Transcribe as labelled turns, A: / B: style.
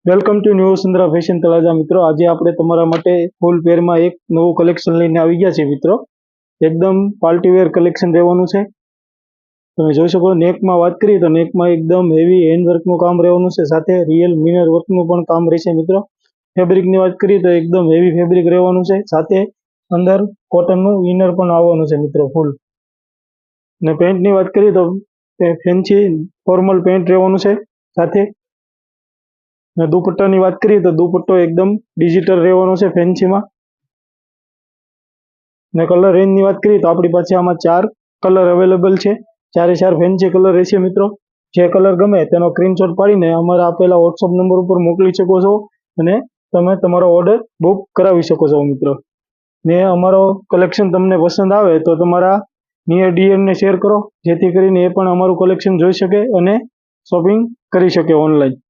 A: Welcome to new Vasundhara fashion Talaja મિત્રો. આજે આપણે તમારા માટે ફૂલ પેરમાં એક નવું કલેક્શન લઈને આવી ગયા છે મિત્રો. એકદમ પાર્ટી વેર કલેક્શન રહેવાનું છે. તમે જોઈ શકો. નેકમાં વાત કરીએ તો નેકમાં એકદમ હેવી હેન્ડવર્કનું કામ રહેવાનું છે, સાથે રિયલ મિનર વર્કનું પણ કામ રહેશે મિત્રો. ફેબ્રિકની વાત કરીએ તો એકદમ હેવી ફેબ્રિક રહેવાનું છે, સાથે અંદર કોટનનું ઇનર પણ આવવાનું છે મિત્રો ફૂલ. અને પેન્ટની વાત કરીએ તો ફેન્સી ફોર્મલ પેન્ટ રહેવાનું છે. સાથે દુપટ્ટાની વાત કરીએ તો દુપટ્ટો એકદમ ડિજિટલ રહેવાનો છે ફેન્સીમાં. ને કલર રેન્જની વાત કરીએ તો આપણી પાસે આમાં 4 કલર અવેલેબલ છે. 4 ફેન્સી કલર રહેશે મિત્રો. જે કલર ગમે તેનો સ્ક્રીનશોટ પાડીને અમારા આપેલા વોટ્સઅપ નંબર ઉપર મોકલી શકો છો અને તમે તમારો ઓર્ડર બુક કરાવી શકો છો મિત્રો. ને અમારો કલેક્શન તમને પસંદ આવે તો તમારા નિયર ડીએમને શેર કરો, જેથી કરીને એ પણ અમારું કલેક્શન જોઈ શકે અને શોપિંગ કરી શકે ઓનલાઈન.